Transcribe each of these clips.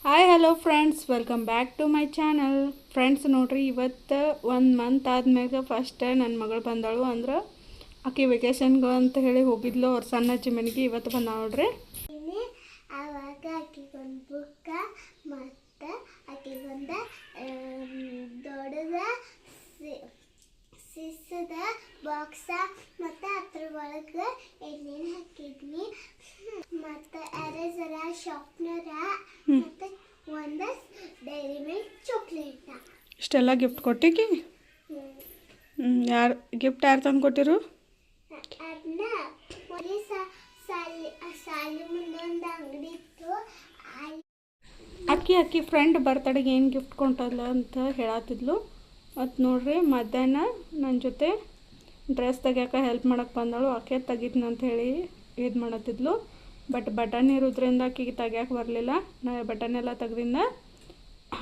Hi hello friends, welcome back to my channel. Friends ನೋಡ್ರಿ, ಇವತ್ತು 1 month ಆದ್ಮ್ಯಾಗ first ನನ್ನ ಮಗಳು ಬಂದಳು. ಅಂದ್ರೆ ಆಕೆ ವೆಕೇಶನ್ಗೆ ಅಂತ ಹೇಳಿ ಹೋಗಿದ್ಲು ಅವ್ರ ಸಣ್ಣ ಅಜ್ಜಿ ಮನೆಗೆ. ಇವತ್ತು ಬಂದ ನೋಡ್ರಿ. ಅವಾಗ ಆಕಿಗೊಂದು ಬುಕ್ಕ ಮತ್ತು ಆಕಿಗೊಂದು ದೊಡ್ಡದ ಸಿಸದ ಬಾಕ್ಸ ಮತ್ತು ಅದ್ರ ಒಳಗೆ ಎಣ್ಣೆನ ಹಾಕಿದ್ನಿ ಮತ್ತು ಎರೇಸರ ಶಾರ್ಪ್ನರ ಮತ್ತು ಒಂದು ಡೈರಿ ಮಿಲ್ಕ್ ಚಾಕ್ಲೇಟ. ಇಷ್ಟೆಲ್ಲ ಗಿಫ್ಟ್ ಕೊಟ್ಟಿಗಿ? ಯಾರು ತಂದು ಕೊಟ್ಟಿರು? ಅದನ್ನ ಸಾಲಿ ಮುಂದೊಂದು ಅಂಗಡಿ ಇತ್ತು. ಆಕಿ ಫ್ರೆಂಡ್ ಬರ್ತಡೆಗೆ ಏನು ಗಿಫ್ಟ್ ಕೊಂಟಲ್ಲ ಅಂತ ಹೇಳತ್ತಿದ್ಲು. ಮತ್ತು ನೋಡ್ರಿ, ಮಧ್ಯಾಹ್ನ ನನ್ನ ಜೊತೆ ಡ್ರೆಸ್ ತೆಗಿಯೋಕೆ ಹೆಲ್ಪ್ ಮಾಡೋಕ್ಕೆ ಬಂದಳು. ಆಕೆ ತೆಗಿತೀನಿ ಅಂತ ಹೇಳಿ ಇದು ಮಾಡತ್ತಿದ್ಲು. ಬಟನ್ ಇರೋದ್ರಿಂದ ಆಕೆಗೆ ತೆಗಿಯೋಕೆ ಬರಲಿಲ್ಲ. ನಾ ಬಟನ್ ಎಲ್ಲ ತೆಗ್ದಿಂದ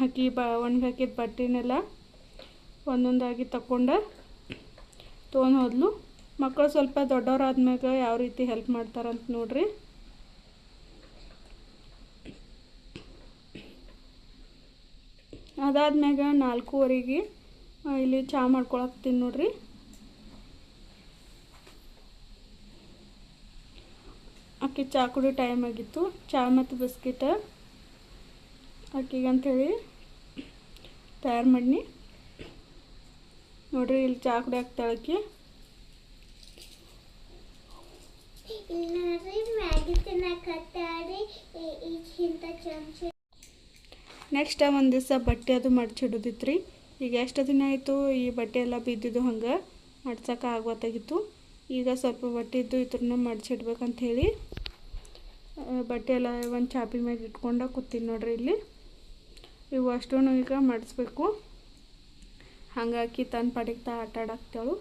ಆಕಿ ಒಣಗಿ ಹಾಕಿದ ಬಟ್ಟೆನೆಲ್ಲ ಒಂದೊಂದಾಗಿ ತಗೊಂಡು ತೊಗೊಂಡು ಹೋದ್ಲು. ಮಕ್ಕಳು ಸ್ವಲ್ಪ ದೊಡ್ಡವರಾದ್ಮ್ಯಾಗ ಯಾವ ರೀತಿ ಹೆಲ್ಪ್ ಮಾಡ್ತಾರಂತ ನೋಡ್ರಿ. ಅದಾದ್ಮ್ಯಾಗ 4:15 ಇಲ್ಲಿ ಚಹಾ ಮಾಡ್ಕೊಳಕ್ತೀನಿ ನೋಡ್ರಿ. ಆಕೆ ಚಹಾ ಕುಡಿ ಟೈಮ್ ಆಗಿತ್ತು. ಚಹಾ ಮತ್ತು ಬಿಸ್ಕಿಟ್ ಆಕಿಗೆ ಅಂಥೇಳಿ ತಯಾರು ಮಾಡಿನಿ ನೋಡ್ರಿ. ಇಲ್ಲಿ ಚಹಾ ಕುಡಿ ಹಾಕ್ತಾಳಕ್ಕಿ. ನೆಕ್ಸ್ಟ್ ಒಂದು ದಿವಸ ಬಟ್ಟೆ ಅದು ಮಡ್ಚಿಡೋದಿತ್ತು ರೀ. ಈಗ ಎಷ್ಟು ದಿನ ಆಯಿತು ಈ ಬಟ್ಟೆ ಎಲ್ಲ ಬಿದ್ದಿದ್ದು, ಹಂಗೆ ಮಡ್ಸೋಕೆ ಆಗೋತ್ತಾಗಿತ್ತು. ಈಗ ಸ್ವಲ್ಪ ಬಟ್ಟೆ ಇದ್ದು ಇದ್ರನ್ನ ಮಡ್ಚಿಡ್ಬೇಕಂತ ಹೇಳಿ ಬಟ್ಟೆ ಎಲ್ಲ ಒಂದು ಚಾಪಿ ಮ್ಯಾಗ ಇಟ್ಕೊಂಡು ಕೂತೀನಿ ನೋಡ್ರಿ. ಇಲ್ಲಿ ಇವು ಅಷ್ಟೂ ಈಗ ಮಡಿಸ್ಬೇಕು. ಹಂಗಾಗಿ ತನ್ನ ಪಡಿಗೆ ಆಟ ಆಡಾಕ್ತಾಳು.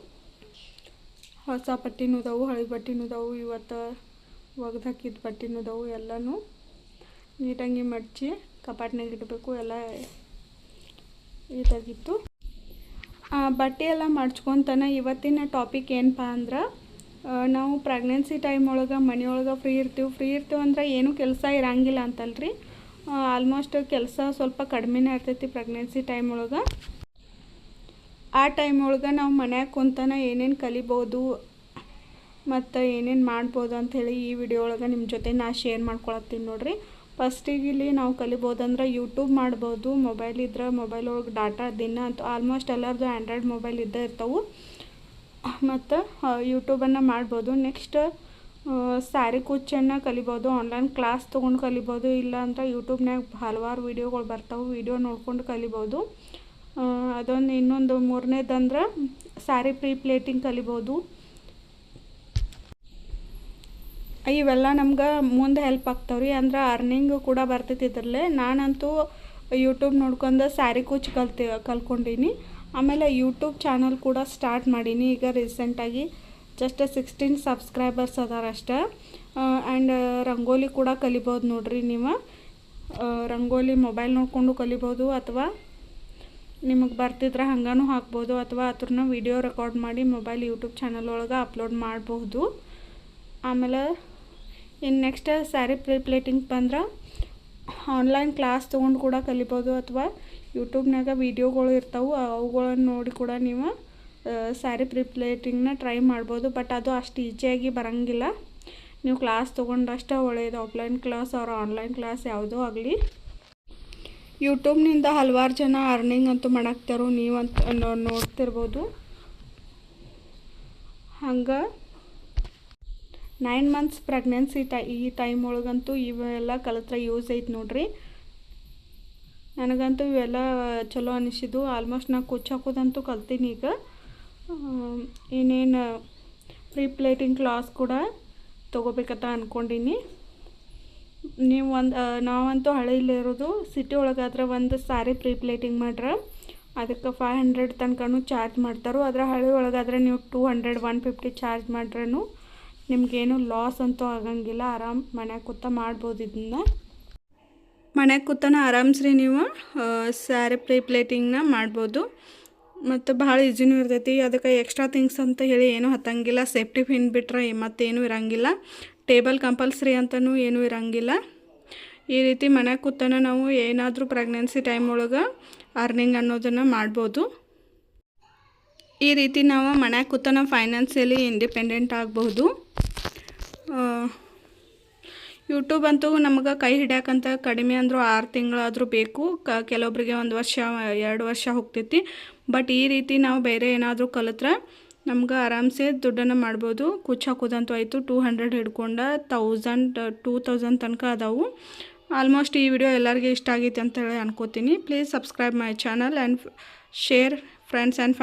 ಹೊಸ ಬಟ್ಟೆನೂ ಇದಾವು, ಹಳೆ ಬಟ್ಟೆನೂ ಇದಾವು, ಇವತ್ತು ಒಗ್ದು ಹಾಕಿದ ಬಟ್ಟೆನೂ ಇದಾವು. ಎಲ್ಲನೂ ನೀಟಾಗಿ ಮಡಚಿ ಕಪಾಟ್ನಾಗ ಇಡಬೇಕು. ಎಲ್ಲ ಇದಾಗಿತ್ತು. ಬಟ್ಟೆ ಎಲ್ಲ ಮಡ್ಚ್ಕೊತಾನೆ ಇವತ್ತಿನ ಟಾಪಿಕ್ ಏನಪ್ಪ ಅಂದ್ರೆ, ನಾವು ಪ್ರೆಗ್ನೆನ್ಸಿ ಟೈಮ್ ಒಳಗೆ ಮನೆಯೊಳಗೆ ಫ್ರೀ ಇರ್ತೀವಿ ಅಂದ್ರೆ ಏನೂ ಕೆಲಸ ಇರಂಗಿಲ್ಲ ಅಂತಲ್ರಿ. ಆಲ್ಮೋಸ್ಟ್ ಕೆಲಸ ಸ್ವಲ್ಪ ಕಡಿಮೆನೇ ಇರ್ತೈತಿ ಪ್ರೆಗ್ನೆನ್ಸಿ ಟೈಮ್ ಒಳಗೆ. ಆ ಟೈಮ್ ಒಳಗೆ ನಾವು ಮನ್ಯಾಗ ಕುಂತಾನೆ ಏನೇನು ಕಲಿಬೋದು ಮತ್ತು ಏನೇನು ಮಾಡ್ಬೋದು ಅಂಥೇಳಿ ಈ ವಿಡಿಯೋ ಒಳಗೆ ನಿಮ್ಮ ಜೊತೆ ನಾ ಶೇರ್ ಮಾಡ್ಕೊಳತ್ತೀನಿ ನೋಡ್ರಿ. ಫಸ್ಟಿಗೆ ಇಲ್ಲಿ ನಾವು ಕಲಿಬೋದಂದ್ರೆ ಯೂಟ್ಯೂಬ್ ಮಾಡ್ಬೋದು. ಮೊಬೈಲ್ ಇದ್ರೆ ಮೊಬೈಲ್ ಒಳಗೆ ಡಾಟಾ ದಿನ ಅಂತೂ ಆಲ್ಮೋಸ್ಟ್ ಎಲ್ಲರದು ಆ್ಯಂಡ್ರಾಯ್ಡ್ ಮೊಬೈಲ್ ಇದ್ದೇ ಇರ್ತವೆ. ಮತ್ತು ಯೂಟ್ಯೂಬನ್ನು ಮಾಡ್ಬೋದು. ನೆಕ್ಸ್ಟ್ ಸ್ಯಾರಿ ಕುಚ್ಚನ್ನು ಕಲಿಬೋದು. ಆನ್ಲೈನ್ ಕ್ಲಾಸ್ ತೊಗೊಂಡು ಕಲಿಬೋದು. ಇಲ್ಲ ಅಂದ್ರೆ ಯೂಟ್ಯೂಬ್ನಾಗ ಹಲವಾರು ವೀಡಿಯೋಗಳು ಬರ್ತಾವೆ, ವೀಡಿಯೋ ನೋಡ್ಕೊಂಡು ಕಲಿಬೋದು. ಅದೊಂದು ಇನ್ನೊಂದು ಮೂರನೇದಂದ್ರೆ ಸ್ಯಾರಿ ಪ್ರೀ ಪ್ಲೇಟಿಂಗ್ ಕಲಿಬೋದು. ಇವೆಲ್ಲ ನಮ್ಗೆ ಮುಂದೆ ಹೆಲ್ಪ್ ಆಗ್ತಾವ್ರಿ. ಅಂದ್ರೆ ಅರ್ನಿಂಗು ಕೂಡ ಬರ್ತೈತಿ ಇದರಲ್ಲೇ. ನಾನಂತೂ ಯೂಟ್ಯೂಬ್ ನೋಡ್ಕೊಂಡು ಸ್ಯಾರಿ ಕುಚ್ಚು ಕಲ್ತ್ಕೊಂಡೀನಿ. ಆಮೇಲೆ ಯೂಟ್ಯೂಬ್ ಚಾನಲ್ ಕೂಡ ಸ್ಟಾರ್ಟ್ ಮಾಡೀನಿ ಈಗ ರೀಸೆಂಟಾಗಿ. ಜಸ್ಟ್ 16 ಸಬ್ಸ್ಕ್ರೈಬರ್ಸ್ ಅದಾರ ಅಷ್ಟೇ. ಆ್ಯಂಡ್ ರಂಗೋಲಿ ಕೂಡ ಕಲಿಬೋದು ನೋಡ್ರಿ. ನೀವು ರಂಗೋಲಿ ಮೊಬೈಲ್ ನೋಡಿಕೊಂಡು ಕಲಿಬೋದು, ಅಥವಾ ನಿಮಗೆ ಬರ್ತಿದ್ರೆ ಹಂಗೂ ಹಾಕ್ಬೋದು, ಅಥವಾ ಅದ್ರನ್ನ ವಿಡಿಯೋ ರೆಕಾರ್ಡ್ ಮಾಡಿ ಮೊಬೈಲ್ ಯೂಟ್ಯೂಬ್ ಚಾನಲ್ ಒಳಗೆ ಅಪ್ಲೋಡ್ ಮಾಡಬಹುದು. ಆಮೇಲೆ ಇನ್ನು ನೆಕ್ಸ್ಟ್ ಸ್ಯಾರಿ ಪ್ರೀ ಪ್ಲೇಟಿಂಗ್ ಬಂದ್ರೆ ಆನ್ಲೈನ್ ಕ್ಲಾಸ್ ತೊಗೊಂಡು ಕೂಡ ಕಲಿಬೋದು, ಅಥವಾ ಯೂಟ್ಯೂಬ್ನಾಗ ವೀಡಿಯೋಗಳು ಇರ್ತಾವೆ, ಅವುಗಳನ್ನು ನೋಡಿ ಕೂಡ ನೀವು ಸ್ಯಾರಿ ಪ್ರೀ ಪ್ಲೇಟಿಂಗ್ನ ಟ್ರೈ ಮಾಡ್ಬೋದು. ಬಟ್ ಅದು ಅಷ್ಟು ಈಸಿಯಾಗಿ ಬರೋಂಗಿಲ್ಲ. ನೀವು ಕ್ಲಾಸ್ ತೊಗೊಂಡಷ್ಟೇ ಒಳ್ಳೆಯದು. ಆಫ್ಲೈನ್ ಕ್ಲಾಸ್ ಅವ್ರ ಆನ್ಲೈನ್ ಕ್ಲಾಸ್ ಯಾವುದೋ ಆಗಲಿ. ಯೂಟ್ಯೂಬ್ನಿಂದ ಹಲವಾರು ಜನ ಅರ್ನಿಂಗ್ ಅಂತೂ ಮಾಡಾಕ್ತಾರೋ, ನೀವಂತ ನೋಡ್ತಿರ್ಬೋದು. ಹಂಗೆ 9 ಮಂತ್ಸ್ ಪ್ರೆಗ್ನೆನ್ಸಿ ಈ ಟೈಮ್ ಒಳಗಂತೂ ಇವೆಲ್ಲ ಕಲಿತ್ರೆ ಯೂಸ್ ಐತೆ ನೋಡ್ರಿ. ನನಗಂತೂ ಇವೆಲ್ಲ ಚಲೋ ಅನಿಸಿದ್ದು. ಆಲ್ಮೋಸ್ಟ್ ನಾನು ಕುಚ್ಚು ಹಾಕೋದಂತೂ ಕಲ್ತೀನಿ ಈಗ. ಇನ್ನೇನು ಪ್ರೀ ಪ್ಲೇಟಿಂಗ್ ಕ್ಲಾಸ್ ಕೂಡ ತೊಗೋಬೇಕಂತ ಅಂದ್ಕೊಂಡೀನಿ. ನೀವು ನಾವಂತೂ ಹಳ್ಳಿಲಿರೋದು. ಸಿಟಿ ಒಳಗಾದ್ರೆ ಒಂದು ಸ್ಯಾರಿ ಪ್ರೀ ಪ್ಲೇಟಿಂಗ್ ಮಾಡ್ರೆ ಅದಕ್ಕೆ 500 ತನಕನೂ ಚಾರ್ಜ್ ಮಾಡ್ತಾರೆ. ಆದರೆ ಹಳ್ಳಿ ಒಳಗಾದ್ರೆ ನೀವು 200, 150 ಚಾರ್ಜ್ ಮಾಡ್ರೂ ನಿಮಗೇನು ಲಾಸ್ ಅಂತೂ ಆಗಂಗಿಲ್ಲ. ಆರಾಮ್ ಮನ್ಯಾಗ ಕೂತ ಮಾಡ್ಬೋದು. ಇದನ್ನ ಮನ್ಯಾಗ ಕೂತನ ಆರಾಮ್ಸ್ರಿ ನೀವು ಸ್ಯಾರಿ ಪ್ರೀ ಪ್ಲೇಟಿಂಗ್ನ ಮಾಡ್ಬೋದು. ಮತ್ತು ಭಾಳ ಈಸಿನೂ ಇರ್ತೈತಿ. ಅದಕ್ಕೆ ಎಕ್ಸ್ಟ್ರಾ ಥಿಂಗ್ಸ್ ಅಂತ ಹೇಳಿ ಏನೂ ಹತ್ತಂಗಿಲ್ಲ. ಸೇಫ್ಟಿ ಪಿನ್ ಬಿಟ್ರೆ ಮತ್ತೇನೂ ಇರೋಂಗಿಲ್ಲ. ಟೇಬಲ್ ಕಂಪಲ್ಸರಿ ಅಂತಲೂ ಏನೂ ಇರೋಂಗಿಲ್ಲ. ಈ ರೀತಿ ಮನ್ಯಾಗ ಕೂತನ ನಾವು ಏನಾದರೂ ಪ್ರೆಗ್ನೆನ್ಸಿ ಟೈಮ್ ಒಳಗೆ ಅರ್ನಿಂಗ್ ಅನ್ನೋದನ್ನು ಮಾಡ್ಬೋದು. ಈ ರೀತಿ ನಾವು ಮನ್ಯಾಗ ಕೂತನ ಫೈನಾನ್ಸಿಯಲಿ ಇಂಡಿಪೆಂಡೆಂಟ್ ಆಗಬಹುದು. ಯೂಟ್ಯೂಬ್ ಅಂತೂ ನಮಗೆ ಕೈ ಹಿಡ್ಯಾಕಂತ ಕಡಿಮೆ ಅಂದರೂ 6 ತಿಂಗಳಾದರೂ ಬೇಕು. ಕೆಲವೊಬ್ಬರಿಗೆ 1 ವರ್ಷ 2 ವರ್ಷ ಹೋಗ್ತೈತಿ. ಬಟ್ ಈ ರೀತಿ ನಾವು ಬೇರೆ ಏನಾದರೂ ಕಲಿತ್ರೆ ನಮ್ಗೆ ಆರಾಮ್ಸೆ ದುಡ್ಡನ್ನು ಮಾಡ್ಬೋದು. ಕುಚ್ಚು ಹಾಕೋದಂತೂ ಆಯಿತು 200 ಹಿಡ್ಕೊಂಡು 1000 2000 ತನಕ ಅದಾವು. ಆಲ್ಮೋಸ್ಟ್ ಈ ವಿಡಿಯೋ ಎಲ್ಲರಿಗೆ ಇಷ್ಟ ಆಗೈತೆ ಅಂತೇಳಿ ಅನ್ಕೋತೀನಿ. Please subscribe my channel and share friends and